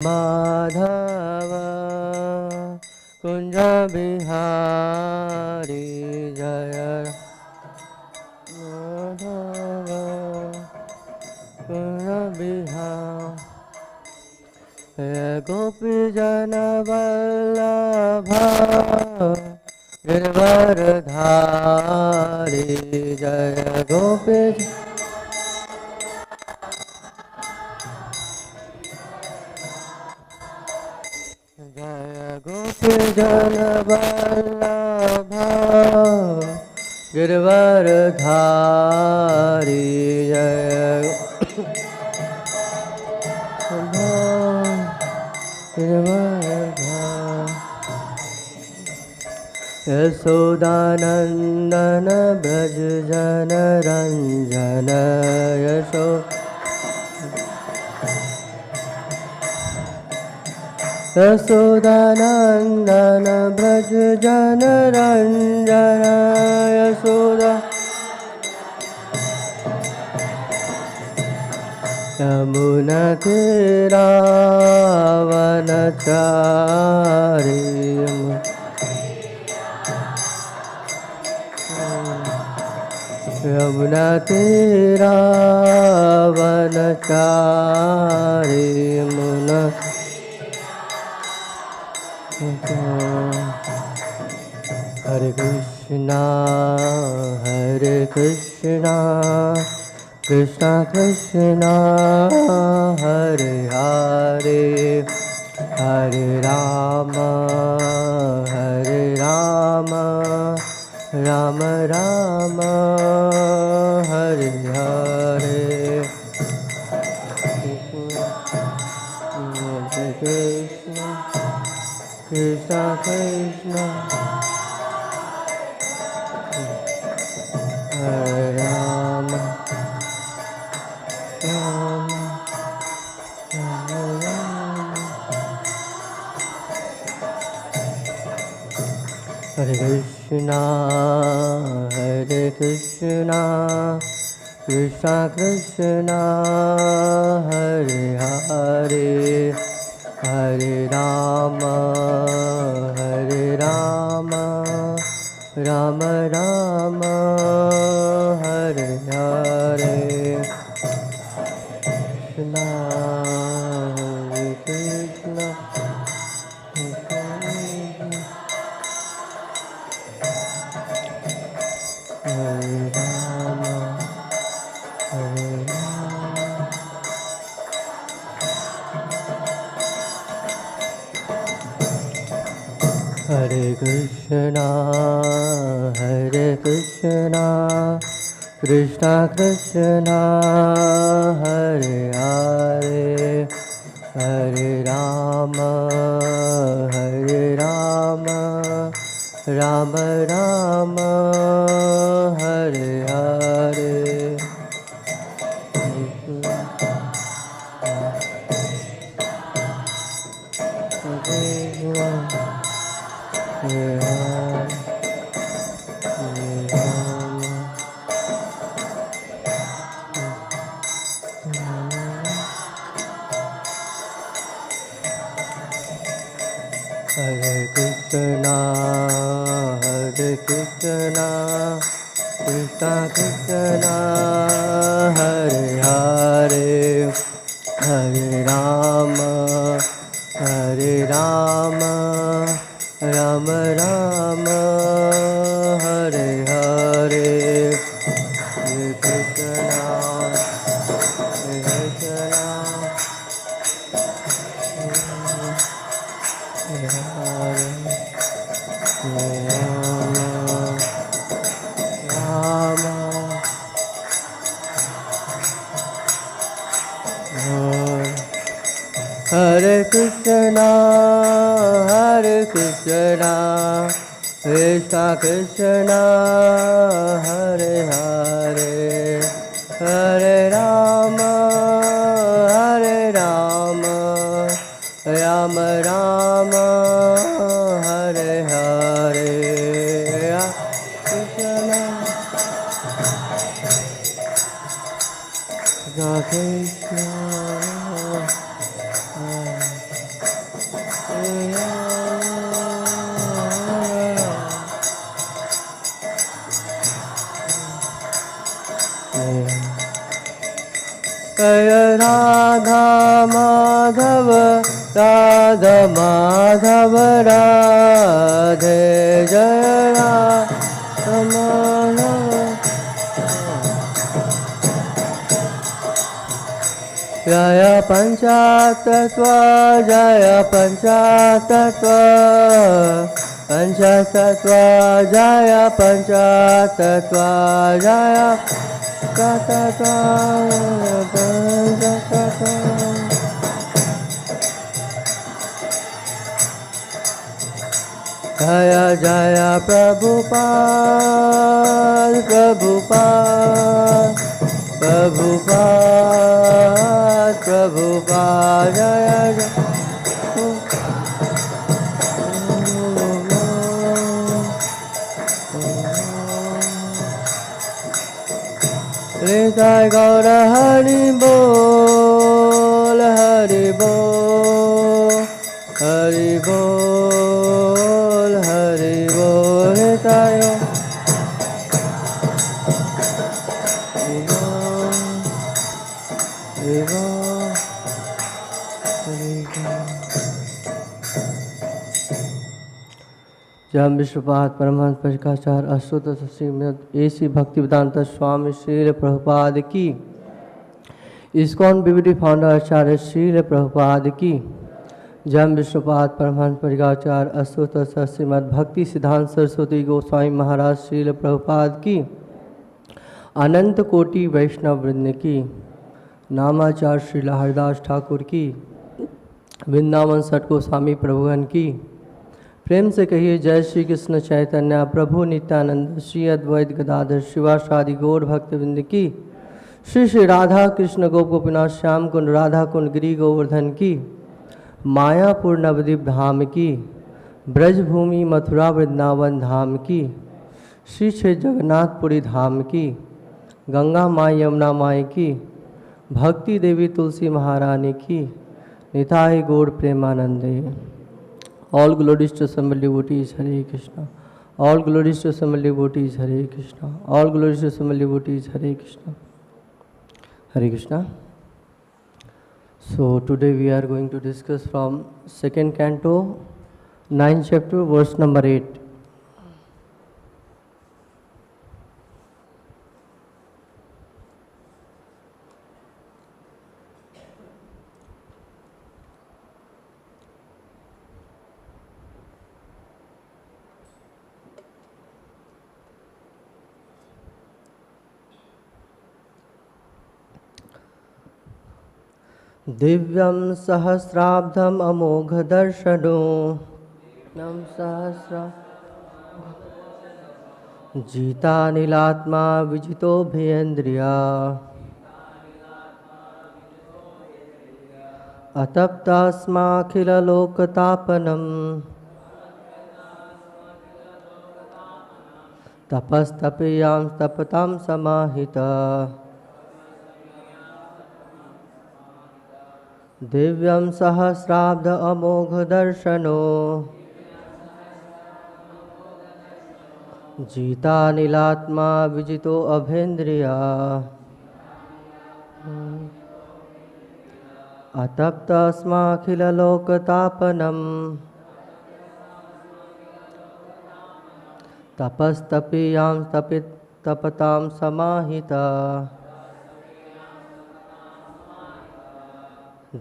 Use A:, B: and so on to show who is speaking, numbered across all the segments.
A: माधव कुंज बिहारी जय माधव कुंज बिहारी गोपी जन वल्लभ गिरवरधारी जय गोपी जय गोपी जन वल्लभ गिरवरधारी जय यशोदानन्दन ब्रज जन रञ्जन यशोदानन्दन ब्रज जन रञ्जन यशोदा यमुनतीरावनचारि यमुनतीरावनचारि यमुना हरे कृष्णा कृष्णा कृष्णा हरे हरे हरे राम राम राम हरे हरे कृष्ण कृष्ण कृष्ण हरे राम राम राम हरे कृष्णा कृष्ण कृष्ण हरे हरे हरे राम राम राम हरे हरे कृष्णा हरे कृष्णा हरे राम हरे Krishna Krishna Krishna Hare Hare Hare Ram Ram Ram Hare Hare Hare Krishna, Krishna Krishna, Hare Hare, Hare Rama, Rama Rama, Hare Hare, Hare Krishna, Krishna. Hare Krishna, Krishna Krishna, Hare Hare, Hare Rama, Rama Rama, Hare Hare, Krishna, Krishna. जय राधा माधव राधा माधव राधे जय राधा माधव जय पंचतत्व जय पंचतत्व पंचतत्व जय पंचतत्व जय तत्व पंचतत्व जय जय प्रभुपाद प्रभुपाद प्रभुपाद प्रभुपाद जय जय हृदय गौर हरि बोल हरि बोल हरि बोल हरि बोल हृदय जब विश्वपाद परमहंस परिकाचार्य अश्वत श्रीमद एसी भक्तिवेदांत स्वामी श्रील प्रभुपाद की इस्कॉन बीबीडी फाउंडर आचार्य श्रील प्रभुपाद की जब विश्वपाद परमहंस परिकाचार्य अश्वत श्रीमद भक्ति सिद्धांत सरस्वती गोस्वामी महाराज श्रील प्रभुपाद की अनंत कोटि वैष्णव वृंद की नामाचार्य श्री हरिदास ठाकुर की वृंदावन सठ गोस्वामी प्रभुगण की प्रेम से कहिए जय श्री कृष्ण चैतन्य प्रभु नित्यानंद श्री अद्वैत गदाधर शिवासादि गौर भक्तवृंद की श्री श्री राधा कृष्ण गोप गोपीनाथ श्याम कुंड राधा कुंड गिरी गोवर्धन की मायापुर नवद्वीप धाम की ब्रजभूमि मथुरा वृंदावन धाम की श्री श्री जगन्नाथपुरी धाम की गंगा माँ यमुना माई की भक्ति देवी तुलसी महारानी की निताई गौर प्रेमानंदे। All glories to assembled devotees, Hare Krishna. All glories to assembled devotees, Hare Krishna. All glories to assembled devotees, Hare Krishna. Hare Krishna. So today we are going to discuss from second canto, 9th chapter, verse number 8. दिव्यं सहस्राब्दम amogha-darśano सहस्रा jitānilātmā vijitobhayendriyaḥ atapyata smākhila-loka-tāpanaṁ tapas tapīyāṁs tapatāṁ samāhitaḥ divyaṁ sahasrābdam amogha-darśano jitānilātmā vijitobhayendriyaḥ atapyata smākhila-loka-tāpanaṁ tapas tapīyāṁs tapatāṁ samāhitaḥ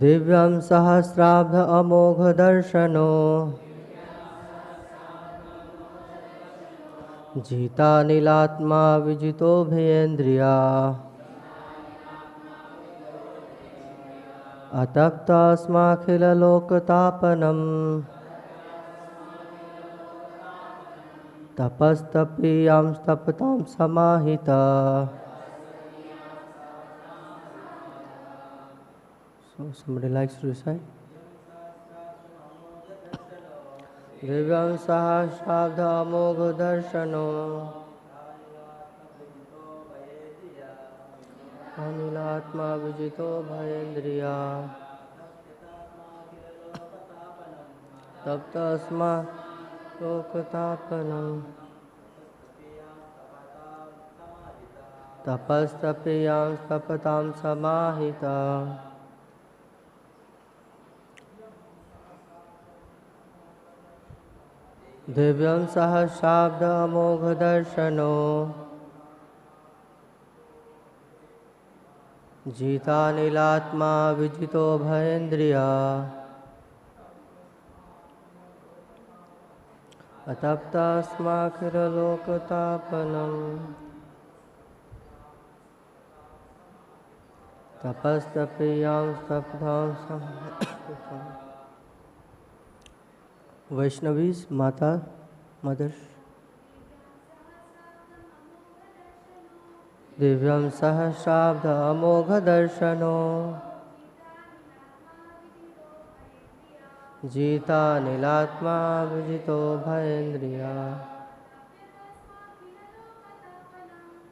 A: divyaṁ sahasrābdam amogha-darśano jitānilātmā vijitobhayendriyaḥ atapyata smākhila-loka-tāpanaṁ tapas tapīyāṁs tapatāṁ samāhitaḥ. So somebody likes to recite. Divyaṁ sahasrābdam amogha-darśano anila-ātmā vijitobhayendriyaḥ taptas-smākhila-loka-tāpanaṁ, tapas tapīyāṁs tapatāṁ samāhitaḥ, divyaṁ sahasrābdam amogha-darśano, jitānilātmā vijitobhayendriyaḥ, atapyata smākhila-loka-tāpanaṁ, tapas tapīyāṁs tapatāṁ samāhitaḥ. Vaishnavis, Mata, Mothers. Divyam sahasrābdam amogha-darśano, jitānilātmā vijitobhayendriyaḥ,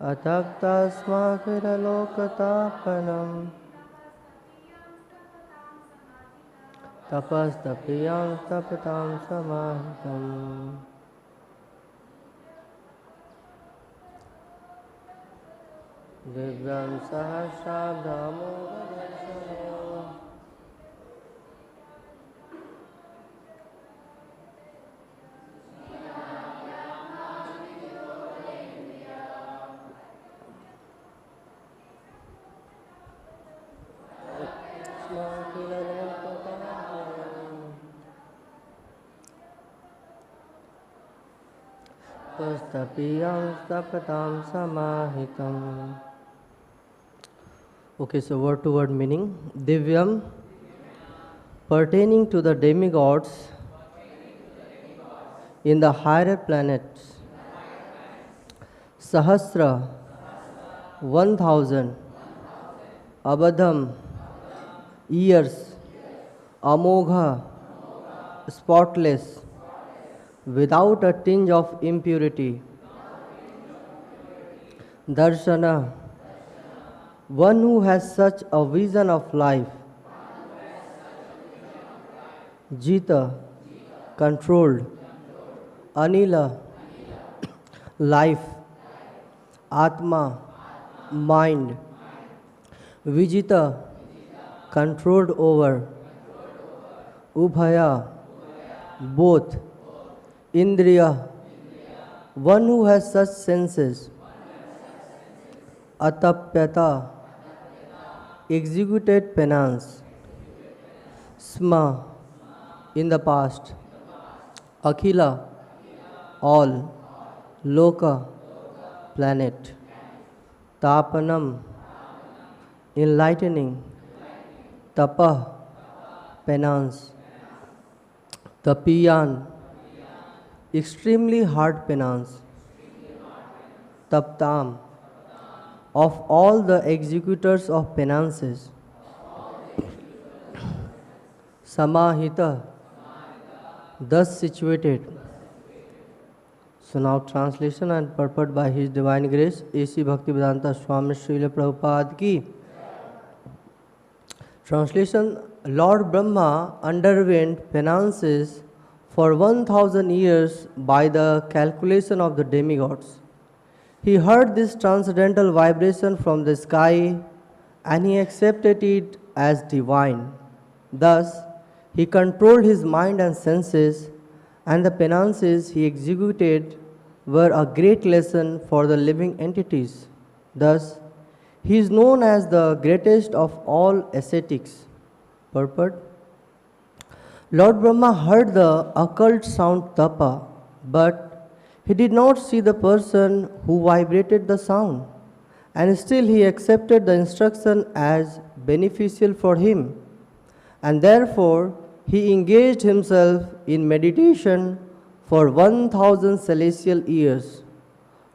A: atapyata smākhila-loka-tāpanaṁ, tapas tapīyāṁs tapatāṁ samāhitaḥ. Divyaṁ sahasrābdam amogha-darśano, smākhila-loka-tāpanaṁ, tapas tapīyāṁs tapatāṁ samāhitaḥ. Okay, so word to word meaning. Divyam, pertaining to the demigods in the higher planets. Sahasra, 1,000. Abdam, years. Amogha, spotless, without a tinge of impurity. Darśanaḥ, one who has such a vision of life. Jita, controlled. Anila, life. ātmā, mind. Vijita, controlled over. Ubhaya, both. Indriyaḥ, one who has such senses. Atapyata, executed penance. In the past. Akhila, all. Loka, planet. Tapatāṁ, enlightening. Penance. Tapīyāṁs, extremely hard penance. Tapatāṁ, of all the executors of penances. Samāhitaḥ, thus situated. So now translation and purport by His Divine Grace, A.C. Bhaktivedanta Swami Srila Prabhupada ki. Translation: Lord Brahma underwent penances for 1,000 years by the calculation of the demigods. He heard this transcendental vibration from the sky and he accepted it as divine. Thus, he controlled his mind and senses, and the penances he executed were a great lesson for the living entities. Thus, he is known as the greatest of all ascetics. Purport: Lord Brahma heard the occult sound tapa, but he did not see the person who vibrated the sound, and still he accepted the instruction as beneficial for him, and therefore he engaged himself in meditation for 1,000 celestial years.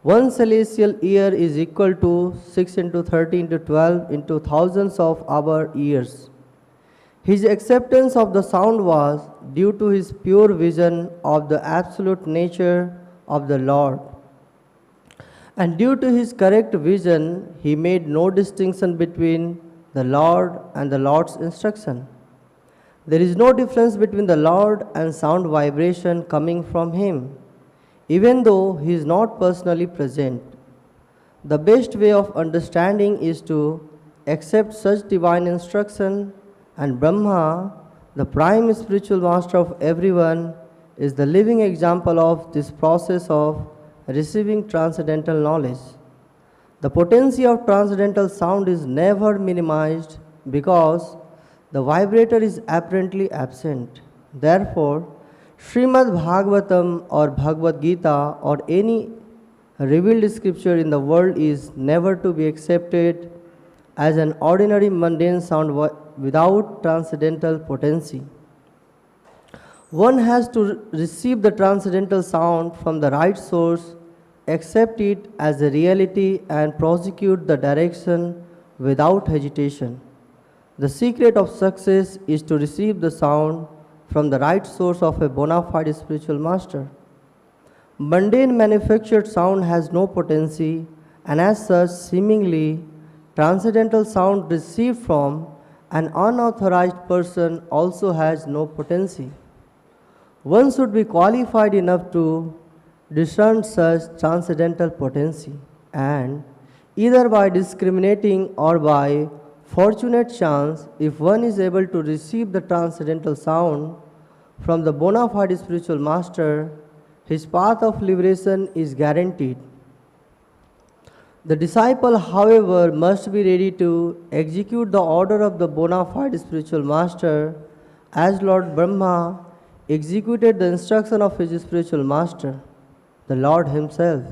A: One celestial year is equal to 6 into 30 into 12 into thousands of our years. His acceptance of the sound was due to his pure vision of the absolute nature of the Lord. And due to his correct vision, he made no distinction between the Lord and the Lord's instruction. There is no difference between the Lord and sound vibration coming from Him, even though He is not personally present. The best way of understanding is to accept such divine instruction, and Brahma, the prime spiritual master of everyone, is the living example of this process of receiving transcendental knowledge. The potency of transcendental sound is never minimized because the vibrator is apparently absent. Therefore, Srimad Bhagavatam or Bhagavad Gita or any revealed scripture in the world is never to be accepted as an ordinary mundane sound without transcendental potency. One has to receive the transcendental sound from the right source, accept it as a reality, and prosecute the direction without hesitation. The secret of success is to receive the sound from the right source of a bona fide spiritual master. Mundane manufactured sound has no potency, and as such, seemingly, transcendental sound received from an unauthorized person also has no potency. One should be qualified enough to discern such transcendental potency, and either by discriminating or by fortunate chance, if one is able to receive the transcendental sound from the bona fide spiritual master, his path of liberation is guaranteed. The disciple, however, must be ready to execute the order of the bona fide spiritual master as Lord Brahma executed the instruction of his spiritual master, the Lord Himself.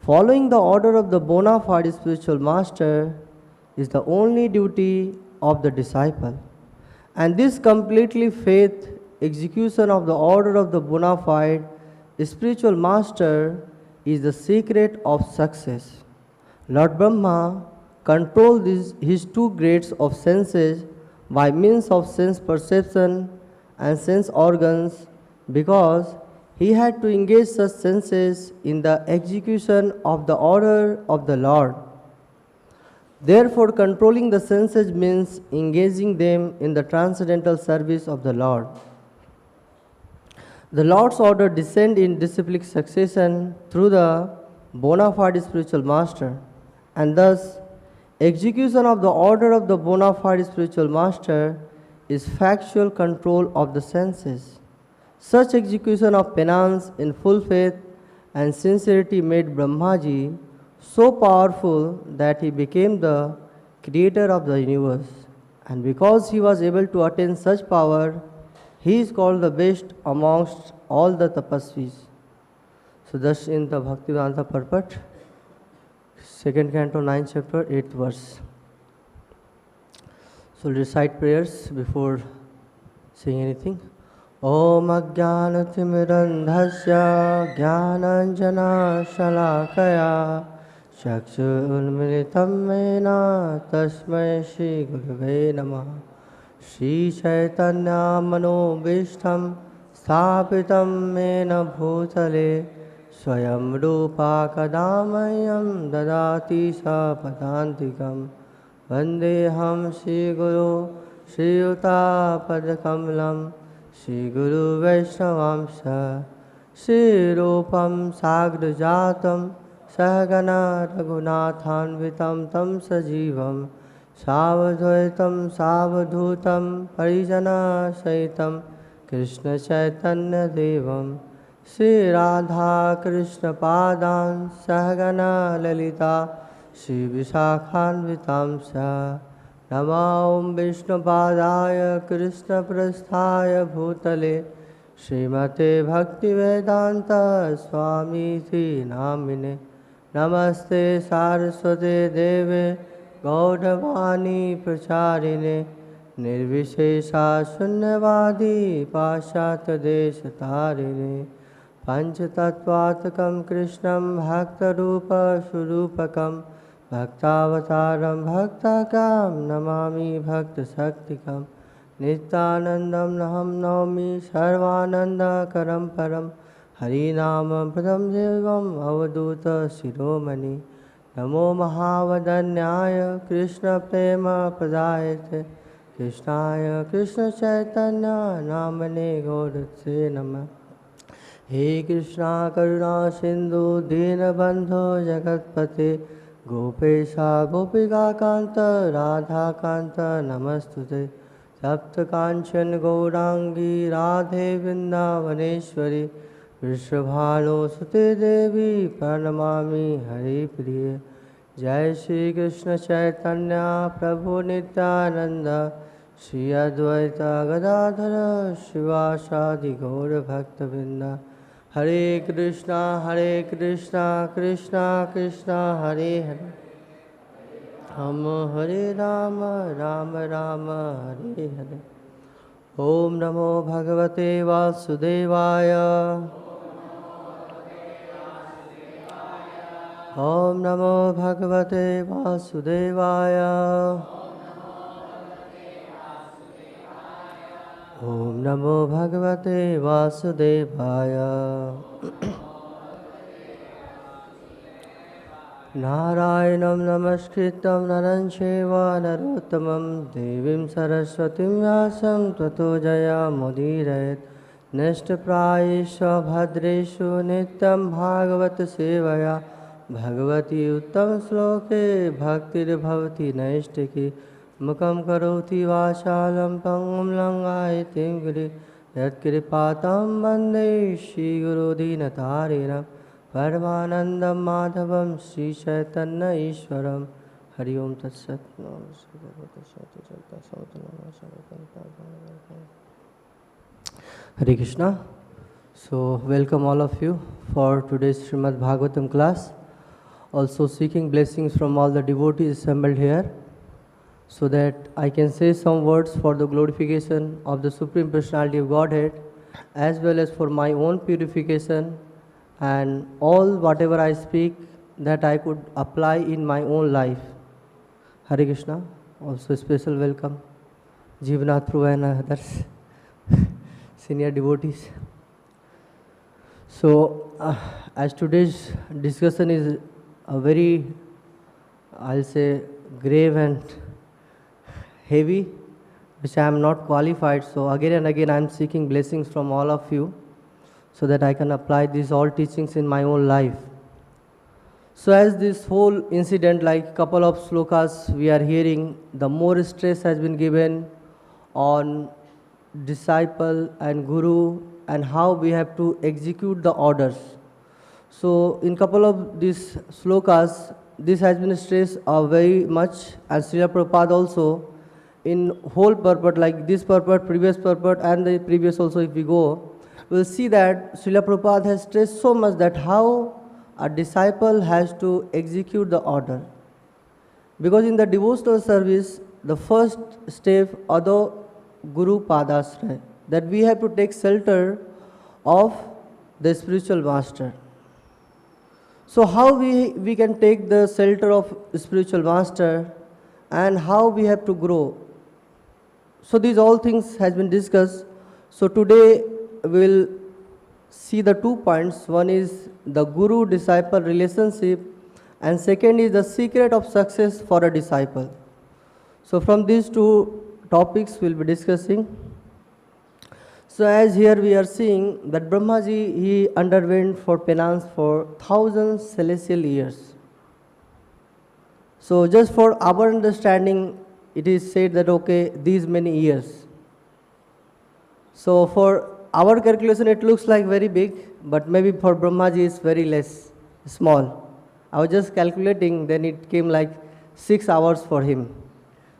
A: Following the order of the bona fide spiritual master is the only duty of the disciple. And this completely faith execution of the order of the bona fide spiritual master is the secret of success. Lord Brahma controlled his two grades of senses by means of sense perception and sense organs because he had to engage such senses in the execution of the order of the Lord. Therefore, controlling the senses means engaging them in the transcendental service of the Lord. The Lord's order descends in disciplic succession through the bona fide spiritual master, and thus execution of the order of the bona fide spiritual master is factual control of the senses. Such execution of penance in full faith and sincerity made Brahmaji so powerful that he became the creator of the universe. And because he was able to attain such power, he is called the best amongst all the tapasvis. So thus in the Bhaktivedanta purport, 2nd canto, 9th chapter, 8th verse. So recite prayers before saying anything. Om ajnanatimidandhasya jnananjana shalakaya chakshurunmilitam mena tasmai Shri Gurave Namah. Shri Chaitanya Manobishtam Sthapitam Mena Bhutale Swayam Rupa Kadamayam Dadati Sapadantikam Vandeham Shri Guru Shri Yuta Padakamalam Shri Guru Vaishnavamsa Shri Rupam Sagrajatam Sahagana Raghunathanvitam Tam Sajivam Savadvaitam Savadhutam Parijana Saitam Krishna Chaitanya Devam Shri Radha Krishna Padan Sahagana Lalita Shri Vishakhanvitamsa Nama Om Vishnu Padaya Krishna Prasthaya Bhutale Srimate Bhakti Vedanta Swami Ti Namine Namaste Saraswate Deve Gaudavani Pracharine Nirvishesha Shunyavadi Pashyata Deshatarine Panchatattvatakam Krishnam Bhakta Rupa Shurupakam Bhaktavataram Bhaktakam Namami Bhakta Shaktikam Nityanandam Naham Naumi Sarvananda Karam Param Harinamam Pradam Devam Avaduta Shiromani Namo Mahavadanyaya Krishna Prema Pradayate Krishnaya Krishna Chaitanya Namane Gaudase Namah. He Krishna Karuna Sindhu Dinabandho Jagatpate Gopesha Gopika Kanta Radha Kanta Namastute Sapta Kanchan Gaurangi Radhe Vrindavaneshwari Vrishabhanu Sute Devi Pranamami Hari Priya. Jai Shri Krishna Chaitanya Prabhu Nityananda Shri Advaita Gadadhara Shivasadi Gaura Bhakta Vrinda. Hare Krishna Krishna Krishna Hare Hare Hare Rama Rama Rama Hare Hare. Om Namo Bhagavate Vasudevaya. Om Namo Bhagavate Vasudevaya. Om Namo Bhagavate Vasudevaya. Narayanam Namaskritam Naran Cheva Narottamam Devim Saraswatim Vyasam Tato Jaya Mudirayat. Neshta Prayesha Bhadreshu Nityam Bhagavat Sevaya Bhagavati Uttam Sloke Bhaktir Bhavati Naishtiki Mukam Karoti Vachalam Pangam Langaitim Giri Yat Kripatam Bande Shri Guru Dinatarinam Paramanandam Madhavam Shri Chaitanya Ishwaram. Hari Om Tat Sat. Hare Krishna. So welcome all of you for today's Srimad Bhagavatam class. Also seeking blessings from all the devotees assembled here, so that I can say some words for the glorification of the Supreme Personality of Godhead, as well as for my own purification, and all whatever I speak that I could apply in my own life. Hare Krishna. Also special welcome Jivanath Prabhu and others, senior devotees. So as today's discussion is a very, I'll say, grave and heavy, which I am not qualified. So again and again I am seeking blessings from all of you, so that I can apply these all teachings in my own life. So as this whole incident, like couple of slokas we are hearing, the more stress has been given on disciple and guru and how we have to execute the orders. So in couple of these slokas, this has been stressed very much, and Srila Prabhupada also in whole purport, like this purport, previous purport and the previous also, if we go, we'll see that Srila Prabhupada has stressed so much that how a disciple has to execute the order. Because in the devotional service, the first step, Ado Guru Padasraya, that we have to take shelter of the spiritual master. So how we can take the shelter of spiritual master, and how we have to grow. So these all things has been discussed. So today we'll see the 2 points. One is the guru-disciple relationship, and second is the secret of success for a disciple. So from these two topics we'll be discussing. So as here we are seeing that Brahmaji, he underwent for penance for 1000 celestial years. So just for our understanding, it is said that okay, these many years. So for our calculation it looks like very big, but maybe for Brahmaji it's very less, small. I was just calculating, then it came like 6 hours for him.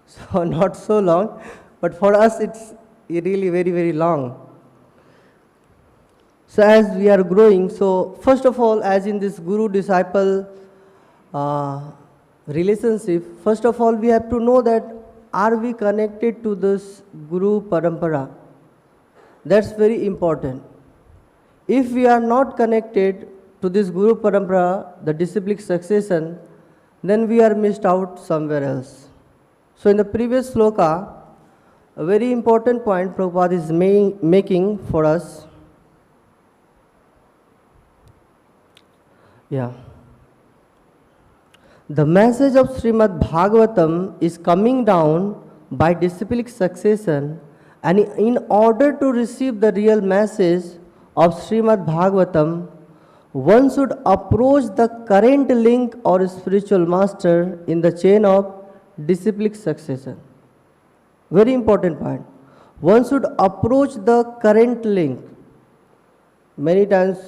A: So not so long, but for us it's really very, very long. So as we are growing, so first of all, as in this guru-disciple relationship, first of all we have to know that are we connected to this Guru Parampara? That's very important. If we are not connected to this Guru Parampara, the disciplic succession, then we are missed out somewhere else. So in the previous sloka, a very important point Prabhupada is making for us. Yeah. The message of Srimad Bhagavatam is coming down by disciplic succession, and in order to receive the real message of Srimad Bhagavatam, one should approach the current link or spiritual master in the chain of disciplic succession. Very important point. One should approach the current link. Many times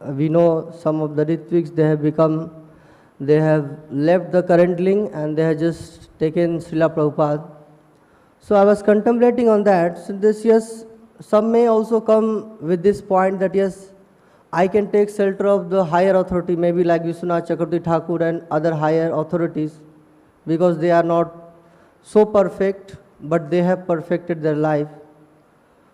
A: we know some of the Ritviks, they have left the current link and they have just taken Srila Prabhupada. So I was contemplating on that. So this, yes, some may also come with this point that yes, I can take shelter of the higher authority, maybe like Vishwanath Chakravarti Thakur and other higher authorities, because they are not so perfect, but they have perfected their life.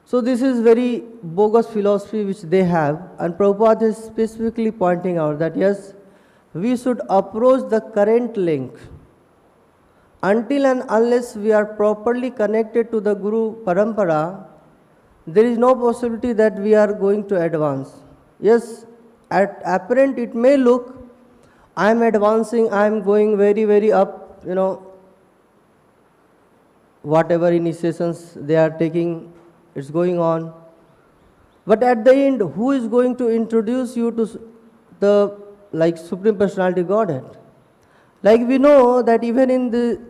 A: So this is very bogus philosophy which they have, and Prabhupada is specifically pointing out that yes, we should approach the current link. Until and unless we are properly connected to the Guru Parampara, there is no possibility that we are going to advance. Yes, at apparent it may look, I am advancing, I am going very, very up, whatever initiations they are taking, it's going on. But at the end, who is going to introduce you to the Supreme Personality Godhead? Like we know that even in the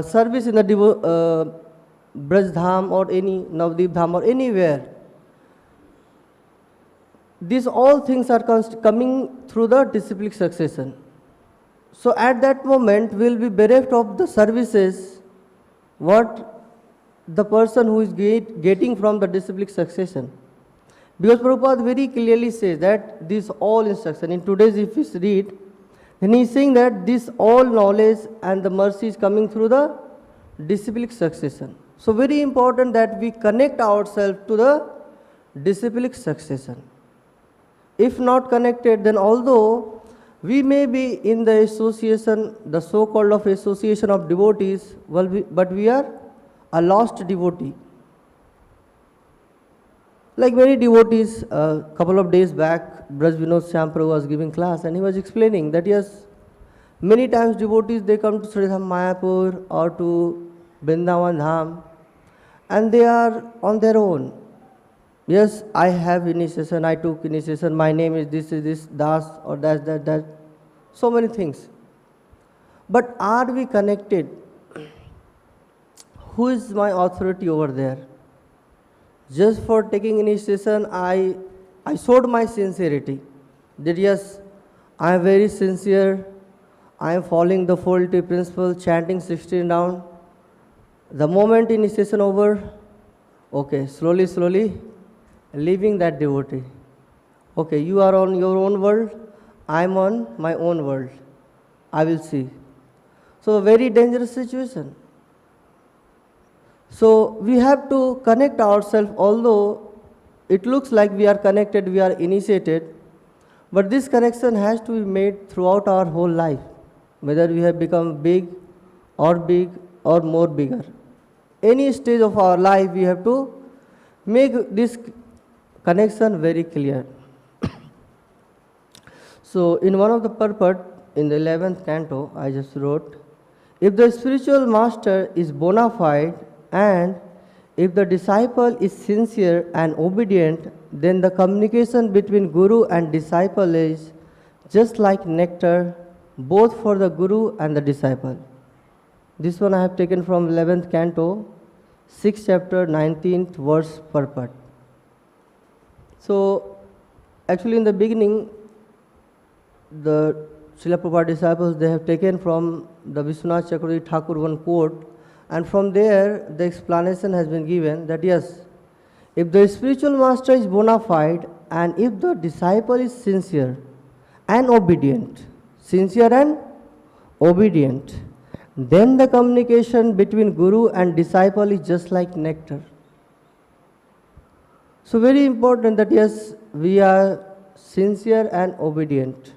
A: service in the Braj Dham or any Navdeep Dham or anywhere, these all things are coming through the disciplic succession. So at that moment, we will be bereft of the services what the person who is getting from the disciplic succession. Because Prabhupada very clearly says that this all instruction, in today's if we read, then he is saying that this all knowledge and the mercy is coming through the disciplic succession. So very important that we connect ourselves to the disciplic succession. If not connected, then although we may be in the association, the so-called of association of devotees, but we are a lost devotee. Like many devotees, a couple of days back, Braj Vinod Shyam was giving class and he was explaining that yes, many times devotees, they come to Sridham Mayapur or to Vrindavan Dham and they are on their own. Yes, I have initiation, I took initiation, my name is this, Das or that. So many things. But are we connected? Who is my authority over there? Just for taking initiation, I showed my sincerity. That yes, I am very sincere, I am following the 4 principle, chanting 16 round. The moment initiation over, okay, slowly, leaving that devotee. Okay, you are on your own world, I am on my own world. I will see. So a very dangerous situation. So we have to connect ourselves, although it looks like we are connected, we are initiated, but this connection has to be made throughout our whole life, whether we have become big or more bigger. Any stage of our life, we have to make this connection very clear. So in one of the purport, in the 11th canto, I just wrote, if the spiritual master is bona fide and if the disciple is sincere and obedient, then the communication between Guru and disciple is just like nectar, both for the Guru and the disciple. This one I have taken from 11th canto, 6th chapter, 19th verse purport. So actually in the beginning, the Srila Prabhupada disciples, they have taken from the Vishwanath Chakravarti Thakur one quote, and from there the explanation has been given that yes, if the spiritual master is bona fide and if the disciple is sincere and obedient, then the communication between Guru and disciple is just like nectar. So very important that yes, we are sincere and obedient.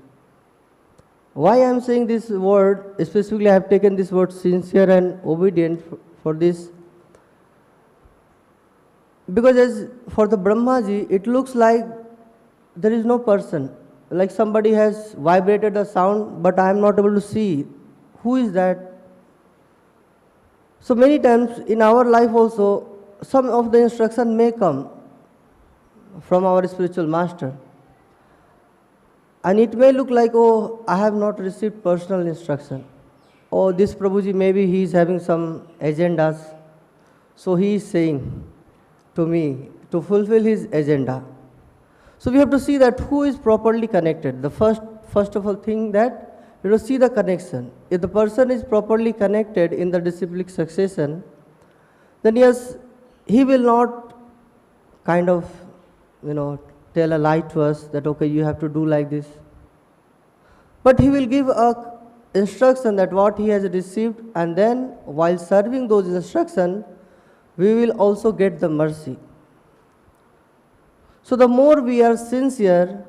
A: Why I am saying this word, specifically I have taken this word sincere and obedient for this, because as for the Brahmaji, it looks like there is no person, like somebody has vibrated a sound, but I am not able to see who is that? So many times in our life also, some of the instruction may come from our spiritual master. And it may look like, oh, I have not received personal instruction. Oh, this Prabhuji, maybe he is having some agendas. So he is saying to me to fulfill his agenda. So we have to see that who is properly connected. The first of all thing that you have to see the connection. If the person is properly connected in the disciplic succession, then yes, he will not kind of, tell a lie to us that, okay, you have to do like this. But he will give a instruction that what he has received, and then while serving those instructions, we will also get the mercy. So the more we are sincere,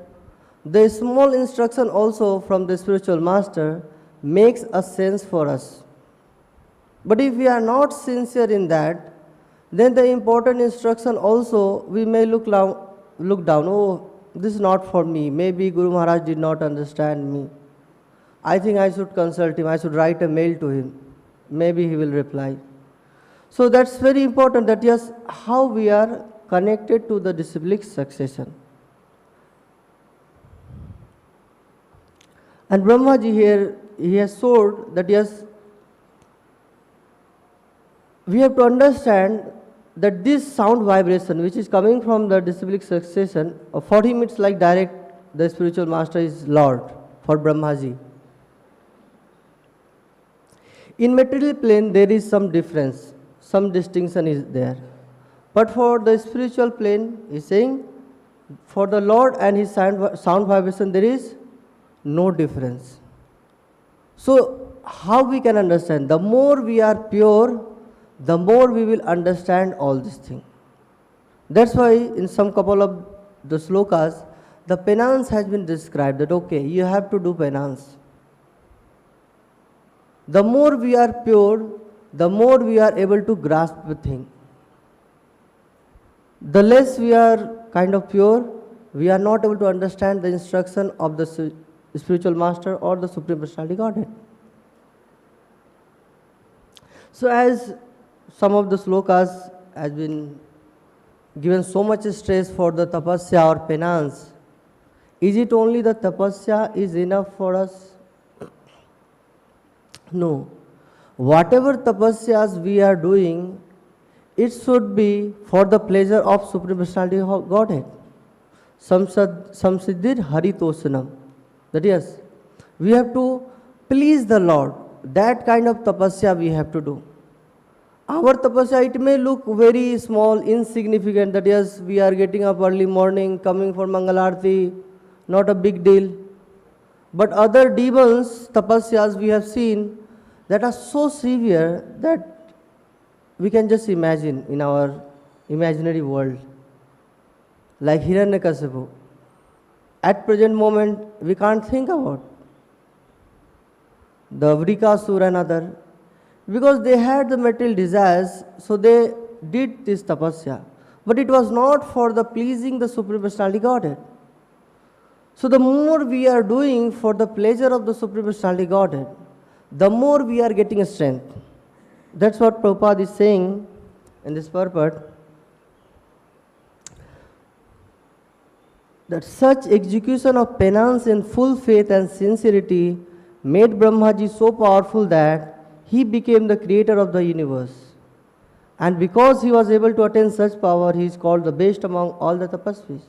A: the small instruction also from the spiritual master makes a sense for us. But if we are not sincere in that, then the important instruction also we may look down, oh, this is not for me. Maybe Guru Maharaj did not understand me. I think I should consult him. I should write a mail to him. Maybe he will reply. So that's very important, that yes, how we are connected to the disciplic succession. And Brahmaji here, he has showed that yes, we have to understand that this sound vibration which is coming from the disciplic succession, for him it's like direct, the spiritual master is Lord for Brahmaji. In material plane there is some difference, some distinction is there. But for the spiritual plane, he is saying, for the Lord and his sound vibration there is no difference. So how we can understand? The more we are pure, the more we will understand all these things. That's why in some couple of the slokas, the penance has been described that, okay, you have to do penance. The more we are pure, the more we are able to grasp the thing. The less we are kind of pure, we are not able to understand the instruction of the spiritual master or the Supreme Personality Godhead. So as some of the slokas has been given so much stress for the tapasya or penance, is it only the tapasya is enough for us? No. Whatever tapasyas we are doing, it should be for the pleasure of Supreme Personality of Godhead. Samsiddhir haritoshanam. That yes, we have to please the Lord. That kind of tapasya we have to do. Our tapasya, it may look very small, insignificant, that yes, we are getting up early morning, coming for Mangalarti, not a big deal. But other demons, tapasyas we have seen, that are so severe that we can just imagine in our imaginary world. Like Hiranyakasipu. At present moment, we can't think about the Vrikasura and other, because they had the material desires, so they did this tapasya. But it was not for the pleasing the Supreme Personality Godhead. So the more we are doing for the pleasure of the Supreme Personality Godhead, the more we are getting strength. That's what Prabhupada is saying in this purport, that such execution of penance in full faith and sincerity made Brahmaji so powerful that he became the creator of the universe. And because he was able to attain such power, he is called the best among all the tapasvis.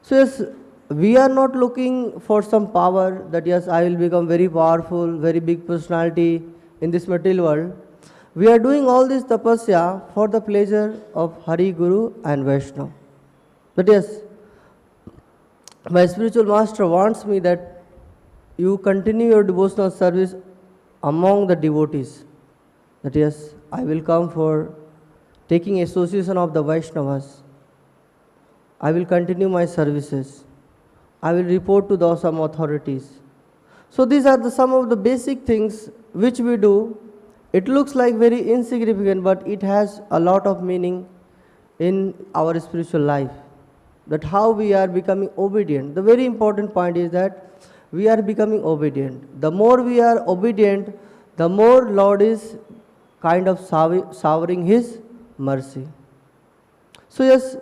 A: So yes, we are not looking for some power that yes, I will become very powerful, very big personality in this material world. We are doing all this tapasya for the pleasure of Hari, Guru and Vaishnava. But yes, my spiritual master wants me that you continue your devotional service among the devotees. That yes, I will come for taking association of the Vaishnavas. I will continue my services. I will report to the awesome authorities. So these are some of the basic things which we do. It looks like very insignificant, but it has a lot of meaning in our spiritual life. That how we are becoming obedient. The very important point is that we are becoming obedient. The more we are obedient, the more Lord is kind of showering His mercy. So yes,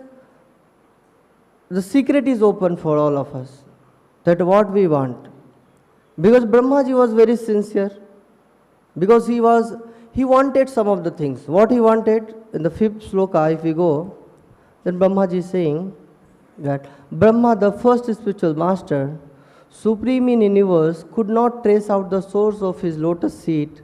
A: the secret is open for all of us, that what we want. Because Brahmaji was very sincere, because he wanted some of the things. What he wanted, in the 5th sloka, if we go, then Brahmaji is saying that Brahma, the first spiritual master, supreme in universe, could not trace out the source of his lotus seat,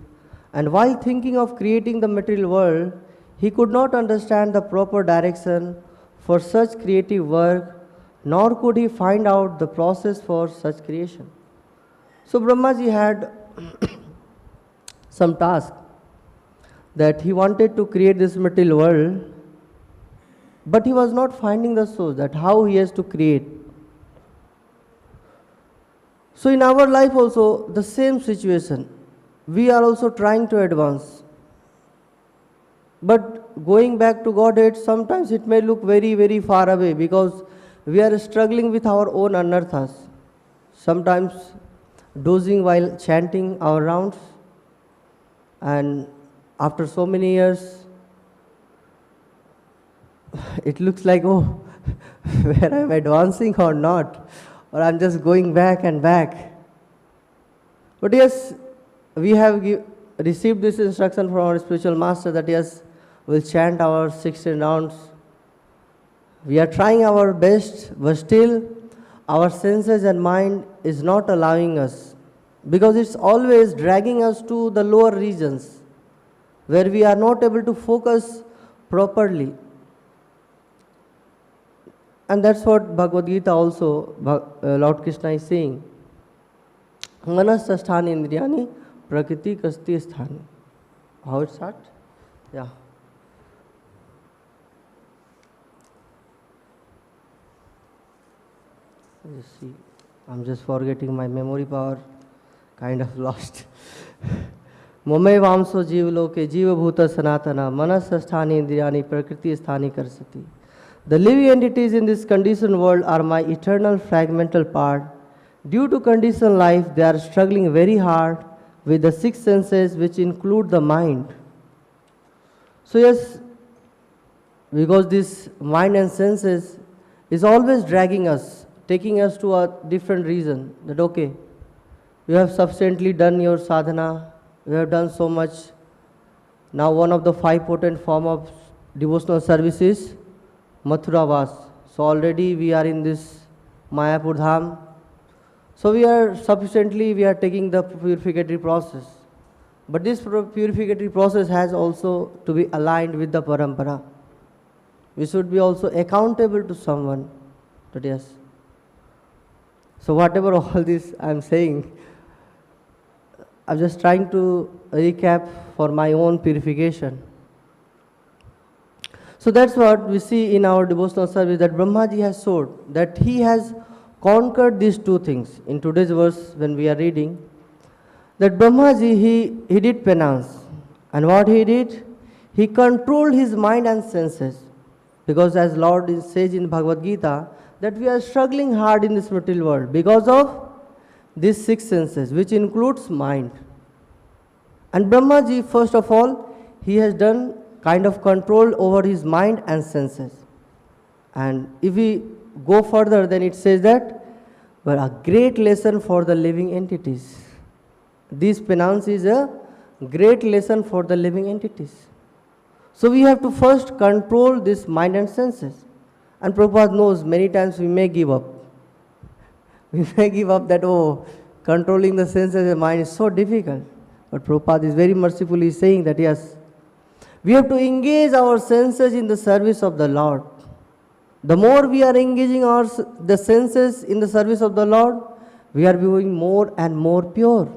A: and while thinking of creating the material world, he could not understand the proper direction for such creative work, nor could he find out the process for such creation. So Brahmaji had some task, that he wanted to create this material world, but he was not finding the source, that how he has to create. So in our life also, the same situation. We are also trying to advance. But going back to Godhead, sometimes it may look very, very far away, because we are struggling with our own anarthas. Sometimes dozing while chanting our rounds, and after so many years, it looks like, oh, where I'm advancing or not, or I'm just going back and back. But yes, we have received this instruction from our spiritual master that yes, we'll chant our 16 rounds. We are trying our best, but still our senses and mind is not allowing us, because it's always dragging us to the lower regions where we are not able to focus properly. And that's what Bhagavad Gita also, Lord Krishna is saying. Manasasthani indriyani prakriti kasti sthani. How it starts? Yeah. Let's see. I'm just forgetting, my memory power kind of lost. Mame vamso jivaloke jiva bhuta sanatana manasasthani indriyani prakriti sthani karsati. The living entities in this conditioned world are my eternal fragmental part. Due to conditioned life, they are struggling very hard with the 6 senses, which include the mind. So yes, because this mind and senses is always dragging us, taking us to a different reason, that okay, you have sufficiently done your sadhana, you have done so much. Now one of the 5 potent form of devotional service is Mathura Vas. So already we are in this Mayapur Dham. So we are taking the purificatory process. But this purificatory process has also to be aligned with the parampara. We should be also accountable to someone. But yes. So whatever all this I am saying, I am just trying to recap for my own purification. So that's what we see in our devotional service, that Brahmaji has showed that he has conquered these 2 things. In today's verse, when we are reading, that Brahmaji, he did penance. And what he did? He controlled his mind and senses. Because as Lord says in Bhagavad Gita, that we are struggling hard in this material world because of these 6 senses, which includes mind. And Brahmaji, first of all, he has done kind of control over his mind and senses. And if we go further, then it says that, but a great lesson for the living entities. This penance is a great lesson for the living entities. So we have to first control this mind and senses. And Prabhupada knows many times we may give up. We may give up that, oh, controlling the senses and mind is so difficult. But Prabhupada is very mercifully saying that yes, we have to engage our senses in the service of the Lord. The more we are engaging the senses in the service of the Lord, we are becoming more and more pure.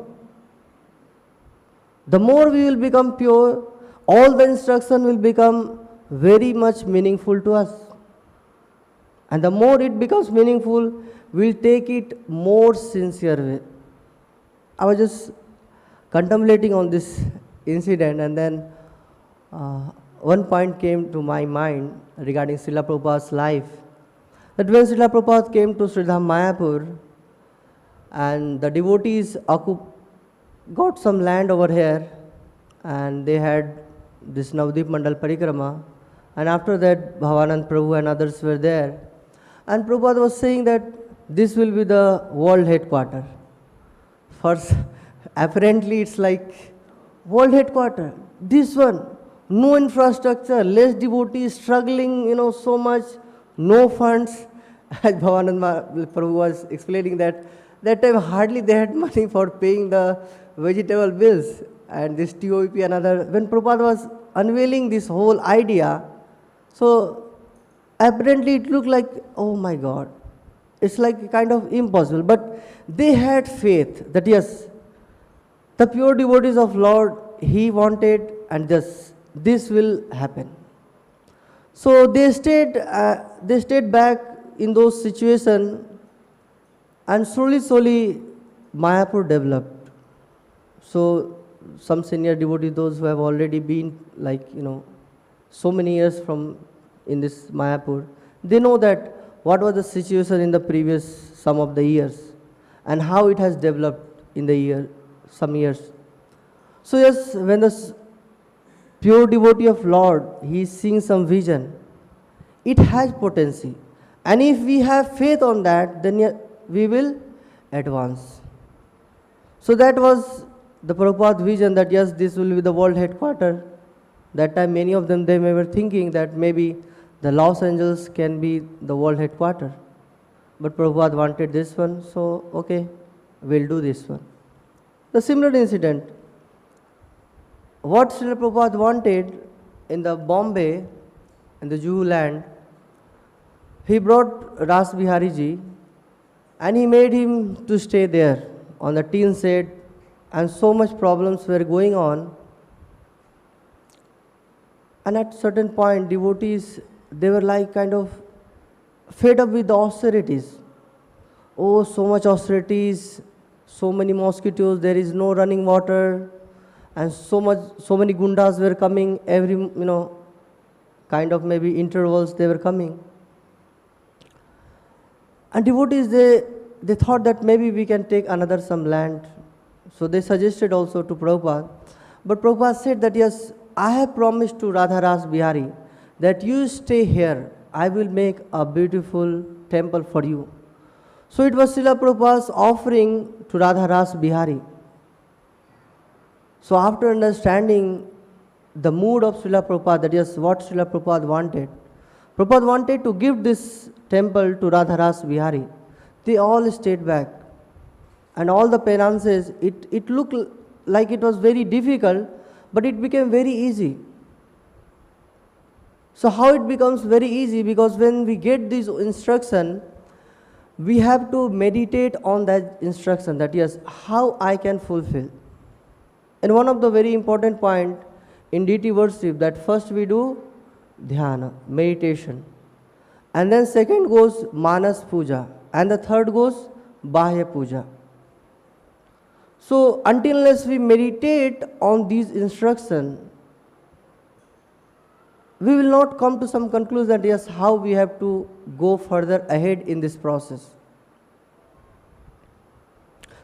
A: The more we will become pure, all the instruction will become very much meaningful to us. And the more it becomes meaningful, we'll take it more sincere way. I was just contemplating on this incident, and then one point came to my mind regarding Srila Prabhupada's life. That when Srila Prabhupada came to Sridham Mayapur, and the devotees got some land over here, and they had this Navdeep Mandal Parikrama, and after that Bhavanand Prabhu and others were there, and Prabhupada was saying that this will be the world headquarter. First, apparently it's like world headquarter, this one, no infrastructure, less devotees, struggling, so much, no funds. As Bhavanand Prabhu was explaining that time hardly they had money for paying the vegetable bills and this TOP and other. When Prabhupada was unveiling this whole idea, so apparently it looked like, oh my God, it's like kind of impossible. But they had faith that yes, the pure devotees of Lord, He wanted, and this will happen. So they stayed back in those situations, and slowly Mayapur developed. So some senior devotees, those who have already been so many years in this Mayapur, they know that what was the situation in the previous some of the years and how it has developed in some years. So yes, when the pure devotee of Lord, he is seeing some vision, it has potency. And if we have faith on that, then we will advance. So that was the Prabhupada vision that yes, this will be the world headquarters. That time many of them, they were thinking that maybe the Los Angeles can be the world headquarters. But Prabhupada wanted this one, so okay, we'll do this one. The similar incident, what Srila Prabhupada wanted in the Bombay, in the Juhu land, he brought Ras Bihari Ji and he made him to stay there on the tin shed, and so much problems were going on. And at certain point, devotees, they were like kind of fed up with the austerities. Oh, so much austerities, so many mosquitoes, there is no running water, and so many gundas were coming every, kind of maybe intervals they were coming. And devotees, they thought that maybe we can take another some land. So they suggested also to Prabhupada. But Prabhupada said that yes, I have promised to Radha Ras Bihari that you stay here. I will make a beautiful temple for you. So it was Srila Prabhupada's offering to Radha Ras Bihari. So after understanding the mood of Srila Prabhupada, that is what Srila Prabhupada wanted to give this temple to Radha Ras Bihari. They all stayed back. And all the penances, it looked like it was very difficult, but it became very easy. So how it becomes very easy? Because when we get this instruction, we have to meditate on that instruction, that yes, how I can fulfill. And one of the very important point in deity worship, that first we do dhyana, meditation. And then second goes manas puja. And the third goes bahya puja. So until unless we meditate on these instructions, we will not come to some conclusion that yes, how we have to go further ahead in this process.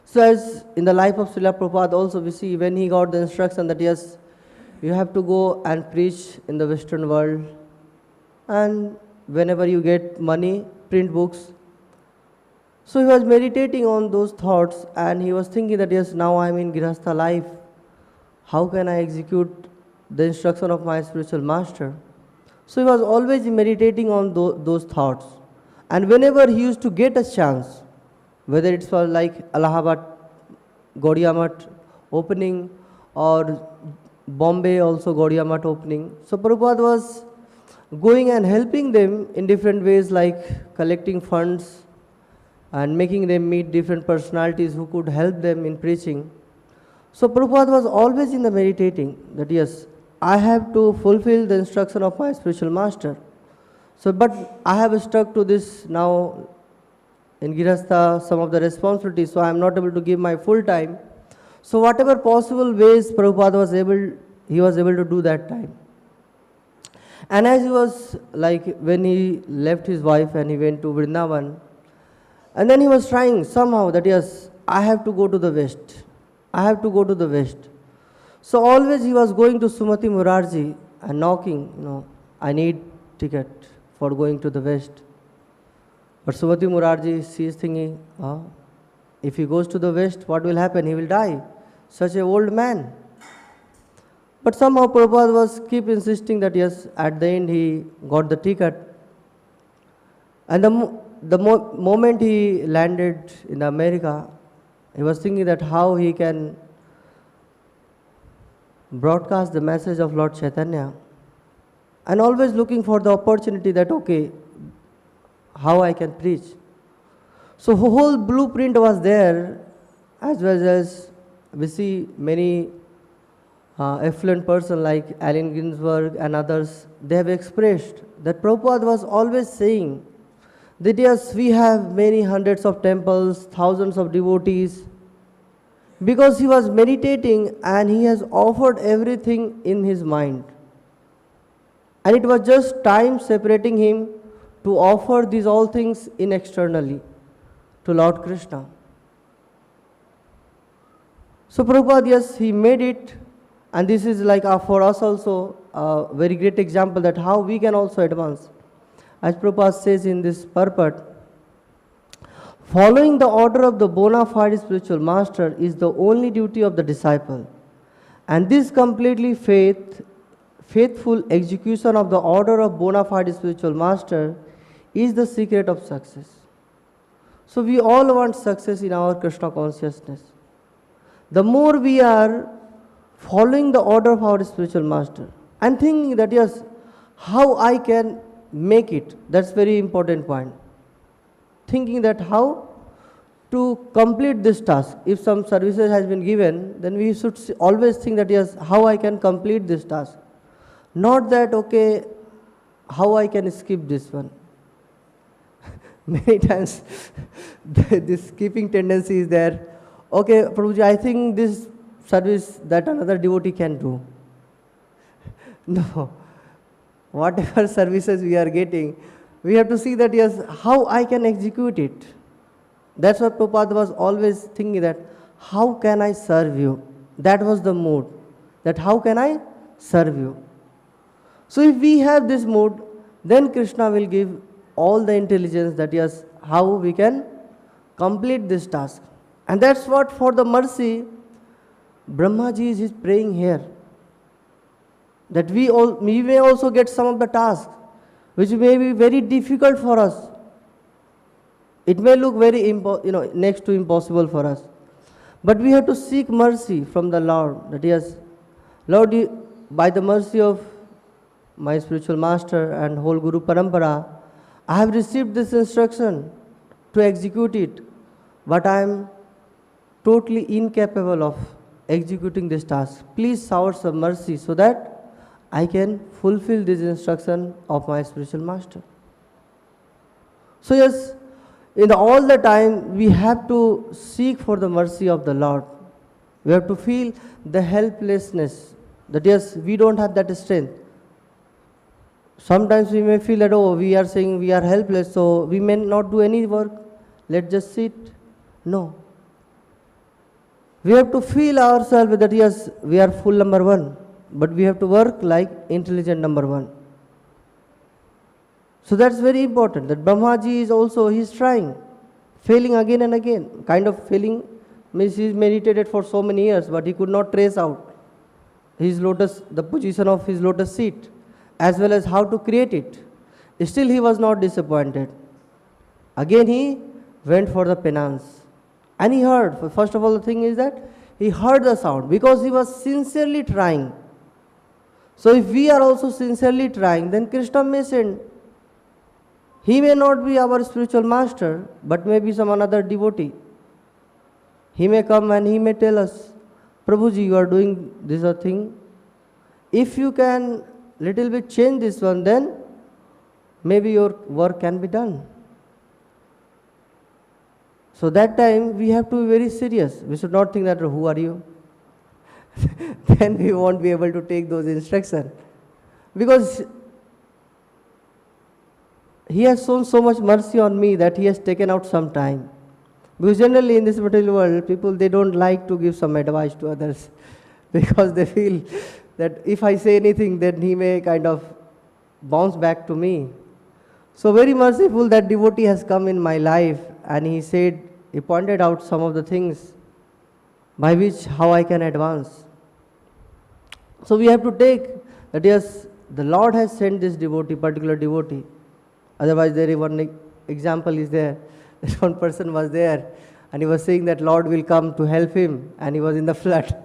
A: So as in the life of Srila Prabhupada also we see when he got the instruction that yes, you have to go and preach in the Western world, and whenever you get money, print books. So he was meditating on those thoughts, and he was thinking that yes, now I am in Grihastha life. How can I execute the instruction of my spiritual master? So he was always meditating on those thoughts. And whenever he used to get a chance, whether it was like Allahabad Gaudiya Math opening or Bombay also Gaudiya Math opening, so Prabhupada was going and helping them in different ways, like collecting funds and making them meet different personalities who could help them in preaching. So Prabhupada was always in the meditating that yes, I have to fulfill the instruction of my spiritual master. So, but I have stuck to this now in Girastha, some of the responsibilities, so I am not able to give my full time. So whatever possible ways Prabhupada was able to do that time. And as he was like, when he left his wife and he went to Vrindavan, and then he was trying somehow that yes, I have to go to the West. I have to go to the West. So always he was going to Sumati Murarji and knocking, I need ticket for going to the West. But Sumati Murarji, she is thinking, if he goes to the West, what will happen? He will die. Such an old man. But somehow Prabhupada was keep insisting that yes, at the end he got the ticket. And the moment he landed in America, he was thinking that how he can broadcast the message of Lord Chaitanya, and always looking for the opportunity that, okay, how I can preach. So whole blueprint was there, as well as we see many affluent person like Allen Ginsberg and others, they have expressed that Prabhupada was always saying that yes, we have many hundreds of temples, thousands of devotees, because he was meditating and he has offered everything in his mind. And it was just time separating him to offer these all things in externally to Lord Krishna. So Prabhupada, yes, he made it, and this is like for us also a very great example that how we can also advance. As Prabhupada says in this purport, following the order of the bona fide spiritual master is the only duty of the disciple. And this completely faithful execution of the order of bona fide spiritual master is the secret of success. So we all want success in our Krishna consciousness. The more we are following the order of our spiritual master and thinking that yes, how I can make it, that's very important point. Thinking that how to complete this task. If some services has been given, then we should always think that yes, how I can complete this task. Not that, okay, how I can skip this one. Many times this skipping tendency is there. Okay, Prabhuji, I think this service that another devotee can do. No. Whatever services we are getting, we have to see that yes, how I can execute it. That's what Prabhupada was always thinking, that how can I serve you? That was the mood, that how can I serve you? So if we have this mood, then Krishna will give all the intelligence that yes, how we can complete this task. And that's what for the mercy, Brahmaji is praying here. That we may also get some of the tasks which may be very difficult for us. It may look very next to impossible for us. But we have to seek mercy from the Lord. That yes, Lord, by the mercy of my spiritual master and whole Guru Parampara, I have received this instruction to execute it, but I am totally incapable of executing this task. Please shower some mercy so that I can fulfill this instruction of my spiritual master. So yes, in all the time we have to seek for the mercy of the Lord. We have to feel the helplessness, that yes, we don't have that strength. Sometimes we may feel that, oh, we are saying we are helpless, so we may not do any work. Let's just sit. No. We have to feel ourselves that yes, we are full number one, but we have to work like intelligent number one. So that's very important, that Brahmaji is also, he is trying, failing again and again. Kind of failing means he meditated for so many years, but he could not trace out his lotus, the position of his lotus seat, as well as how to create it. Still he was not disappointed. Again he went for the penance. And he heard, first of all the thing is that he heard the sound because he was sincerely trying. So if we are also sincerely trying, then Krishna may send. He may not be our spiritual master, but maybe some another devotee. He may come and he may tell us, Prabhuji, you are doing this thing. If you can little bit change this one, then maybe your work can be done. So that time we have to be very serious. We should not think that, who are you? Then we won't be able to take those instructions. Because he has shown so much mercy on me that he has taken out some time. Because generally in this material world, people, they don't like to give some advice to others because they feel that if I say anything, then he may kind of bounce back to me. So very merciful that devotee has come in my life, and he pointed out some of the things by which how I can advance. So we have to take that yes, the Lord has sent this devotee, particular devotee. Otherwise there is one example is there. That one person was there and he was saying that Lord will come to help him, and he was in the flood.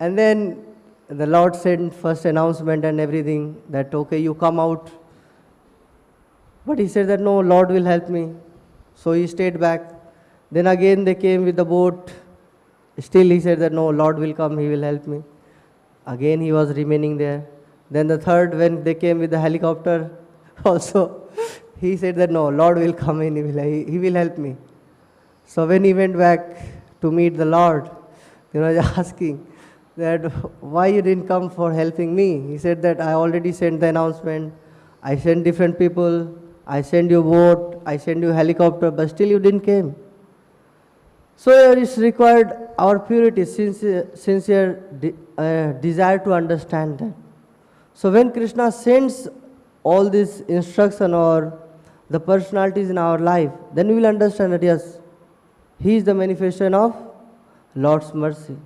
A: And then the Lord sent first announcement and everything that okay, you come out. But he said that no, Lord will help me. So he stayed back. Then again they came with the boat. Still he said that no, Lord will come, he will help me. Again he was remaining there. Then the third, when they came with the helicopter, also he said that no, Lord will come in, he will help me. So when he went back to meet the Lord, he was asking that why you didn't come for helping me? He said that I already sent the announcement, I sent different people, I sent you boat, I sent you helicopter, but still you didn't came. So it is required our purity, sincere desire to understand that. So when Krishna sends all this instruction or the personalities in our life, then we will understand that yes, he is the manifestation of Lord's mercy.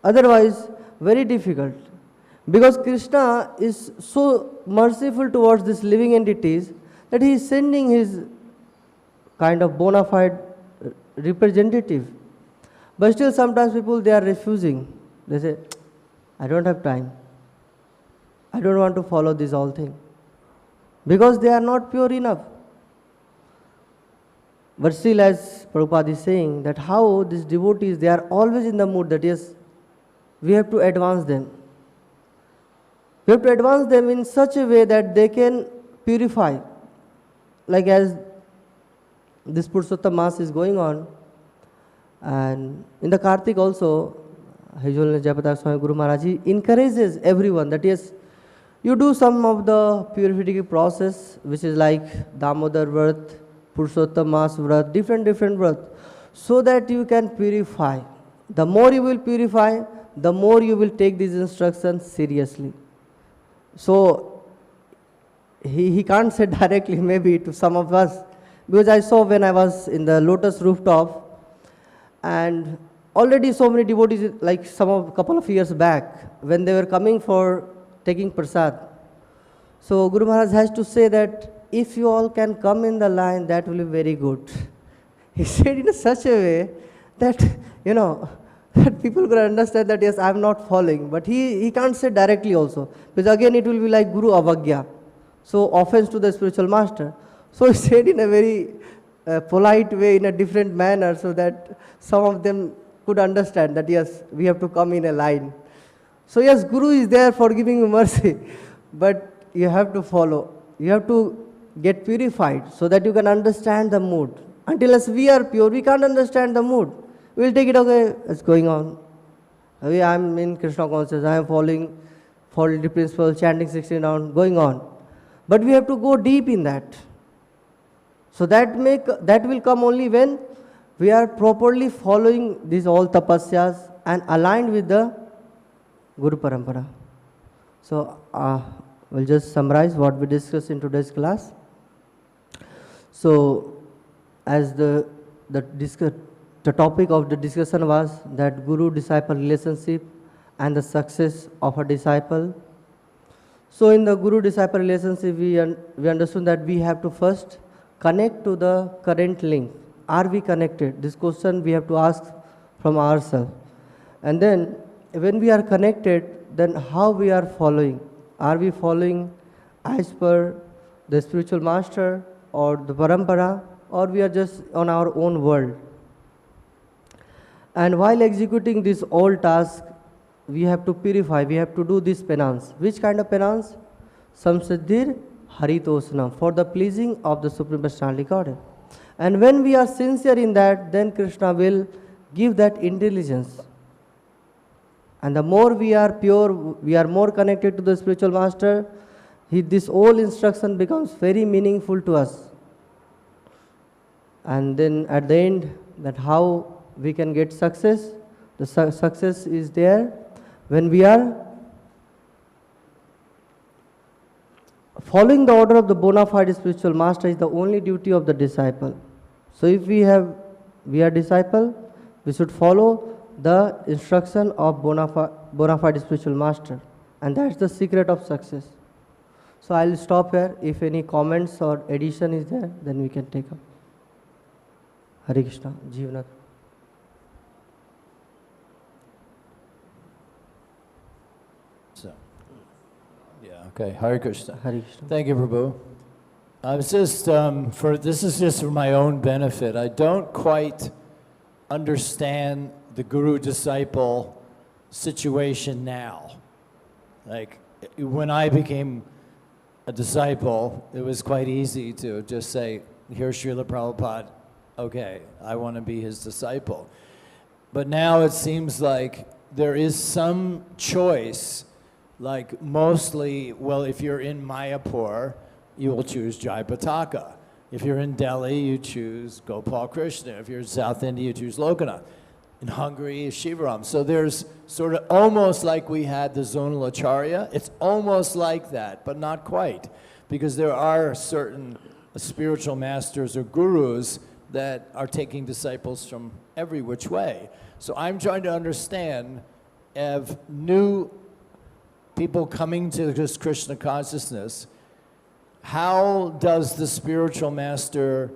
A: Otherwise, very difficult. Because Krishna is so merciful towards these living entities that he is sending his kind of bona fide representative. But still sometimes people, they are refusing. They say, I don't have time. I don't want to follow this whole thing. Because they are not pure enough. But still, as Prabhupada is saying, that how these devotees, they are always in the mood that yes, we have to advance them. We have to advance them in such a way that they can purify. Like as this Purushottam Mass is going on, and in the Kartik also, His Holiness Jayapataka Swami Guru Maharaj, he encourages everyone that yes, you do some of the purification process, which is like Damodar Vrat, Purushottam Mass Vrat, different Vrat, so that you can purify. The more you will purify, the more you will take these instructions seriously. So he can't say directly maybe to some of us, because I saw when I was in the Lotus rooftop, and already so many devotees, like couple of years back, when they were coming for taking prasad. So Guru Maharaj has to say that if you all can come in the line, that will be very good. He said in such a way that, that people could understand that yes, I am not following. But he can't say directly also, because again it will be like Guru Avagya. So offense to the spiritual master. So he said in a very polite way, in a different manner, so that some of them could understand that yes, we have to come in a line. So yes, Guru is there for giving you mercy, but you have to follow. You have to get purified so that you can understand the mood. Until as we are pure, we can't understand the mood. We will take it, okay, it's going on. I am in Krishna consciousness, I am following the principle, chanting 16 rounds, going on. But we have to go deep in that. So that will come only when we are properly following these all tapasyas and aligned with the Guru Parampara. So we'll just summarize what we discussed in today's class. So as the topic of the discussion was that Guru-disciple relationship and the success of a disciple. So in the Guru-disciple relationship, we understood that we have to first connect to the current link. Are we connected? This question we have to ask from ourselves. And then when we are connected, then how we are following? Are we following as per the spiritual master or the parampara, or we are just on our own world? And while executing this all task, we have to purify, we have to do this penance. Which kind of penance? Samsiddhir haritosnam, for the pleasing of the Supreme Personality Godhead. And when we are sincere in that, then Krishna will give that intelligence. And the more we are pure, we are more connected to the spiritual master, this whole instruction becomes very meaningful to us. And then at the end, that how we can get success. The success is there when we are following the order of the bona fide spiritual master is the only duty of the disciple. So if we are disciple, we should follow the instruction of bona fide spiritual master, and that's the secret of success. So I'll stop here. If any comments or addition is there, then we can take up. Hare Krishna, Jeevanath.
B: So, yeah, okay. Hare Krishna.
A: Hare Krishna.
B: Thank you, Prabhu. I was just this is just for my own benefit. I don't quite understand the guru-disciple situation now. Like when I became a disciple, it was quite easy to just say, "Here's Srila Prabhupada. Okay, I want to be his disciple." But now it seems like there is some choice. Like mostly, well, if you're in Mayapur, you will choose Jai Pataka. If you're in Delhi, you choose Gopal Krishna. If you're in South India, you choose Lokanath. In Hungary, Shivaram. So there's sort of almost like we had the zonal acharya. It's almost like that, but not quite. Because there are certain spiritual masters or gurus that are taking disciples from every which way. So I'm trying to understand if new people coming to this Krishna consciousness, how does the spiritual master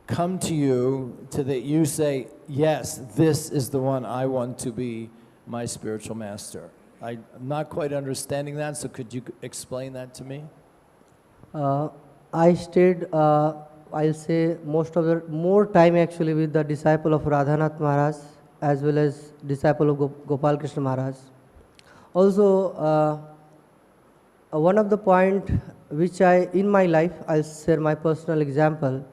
B: come to you to that you say, yes, this is the one I want to be my spiritual master? I'm not quite understanding that, so could you explain that to me?
A: I stayed, I'll say, more time actually with the disciple of Radhanath Maharaj as well as disciple of Gopal Krishna Maharaj. Also, one of the point which in my life, I'll share my personal example.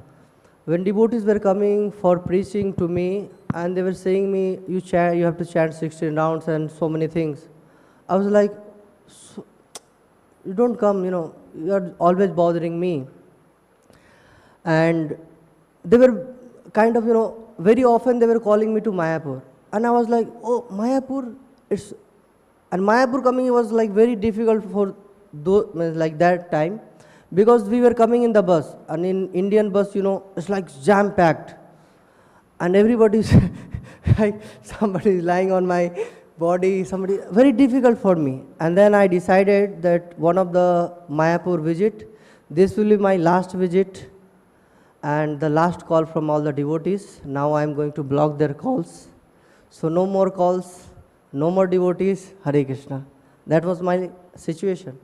A: When devotees were coming for preaching to me and they were saying me, you have to chant 16 rounds and so many things. I was like, you don't come, you are always bothering me. And they were kind of, very often they were calling me to Mayapur. And I was like, oh, Mayapur, and Mayapur coming was like very difficult for like that time, because we were coming in the bus, and in Indian bus, it's like jam-packed. And everybody's, like, somebody is lying on my body, very difficult for me. And then I decided that one of the Mayapur visit, this will be my last visit and the last call from all the devotees. Now I am going to block their calls. So no more calls, no more devotees, Hare Krishna. That was my situation.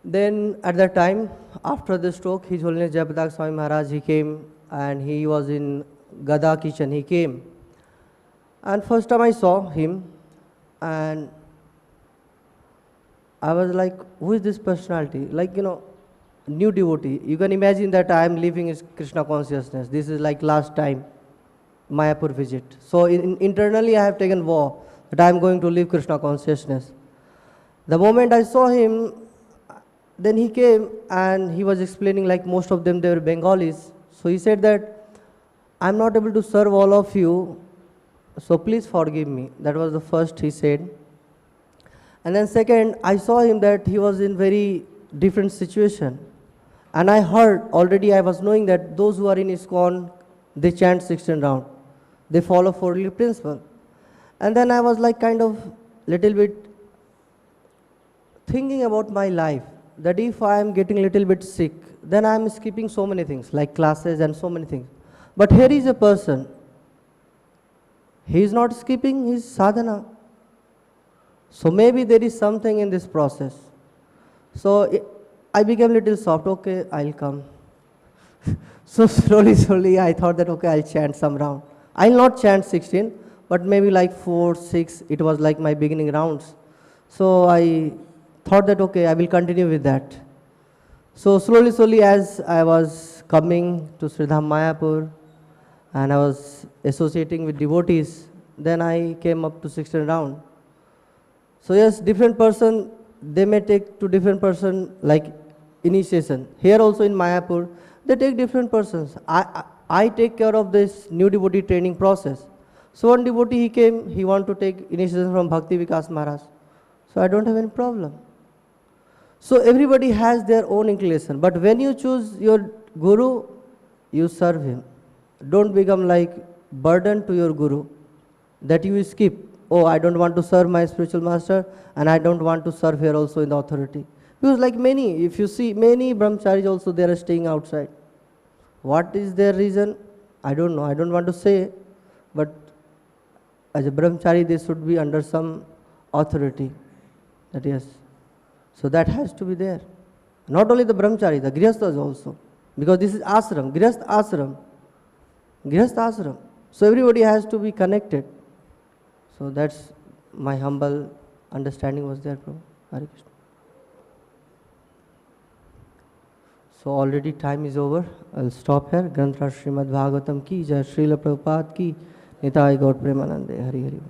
A: Then at that time, after the stroke, His Holiness Jayapatak Swami Maharaj, he came and he was in Gada kitchen, he came. And first time I saw him, and I was like, who is this personality? Like, new devotee. You can imagine that I am living in Krishna consciousness. This is like last time, Mayapur visit. So internally I have taken vow that I am going to live Krishna consciousness. The moment I saw him, then he came and he was explaining, like most of them, they were Bengalis. So he said that, I am not able to serve all of you, so please forgive me. That was the first he said. And then second, I saw him that he was in very different situation. And I heard, already I was knowing that those who are in ISKCON, they chant 16 round. They follow four-leaf principle. And then I was like kind of little bit thinking about my life, that if I am getting a little bit sick, then I am skipping so many things, like classes and so many things. But here is a person, he is not skipping his sadhana. So maybe there is something in this process. So I became a little soft, okay, I'll come. So slowly I thought that, okay, I'll chant some round. I'll not chant 16, but maybe like 4, 6, it was like my beginning rounds. So I thought that, okay, I will continue with that. So slowly as I was coming to Sridham Mayapur and I was associating with devotees, then I came up to 16 round. So yes, different person, they may take to different person like initiation. Here also in Mayapur, they take different persons. I take care of this new devotee training process. So one devotee, he came, he want to take initiation from Bhakti Vikas Maharaj. So I don't have any problem. So everybody has their own inclination. But when you choose your guru, you serve him. Don't become like burden to your guru, that you skip. Oh, I don't want to serve my spiritual master, and I don't want to serve here also in the authority. Because like many, if you see many brahmacharis also, they are staying outside. What is their reason? I don't know. I don't want to say. But as a brahmachari, they should be under some authority. That yes. So that has to be there. Not only the brahmachari, the grihasthas also. Because this is ashram, grihastha ashram. Grihastha ashram. So everybody has to be connected. So that's my humble understanding was there, Prabhu. Hare Krishna. So already time is over. I'll stop here. Granth Srimad Bhagavatam ki jai, Srila Prabhupada ki, Nitai Gaur Premanande. Hari Hari.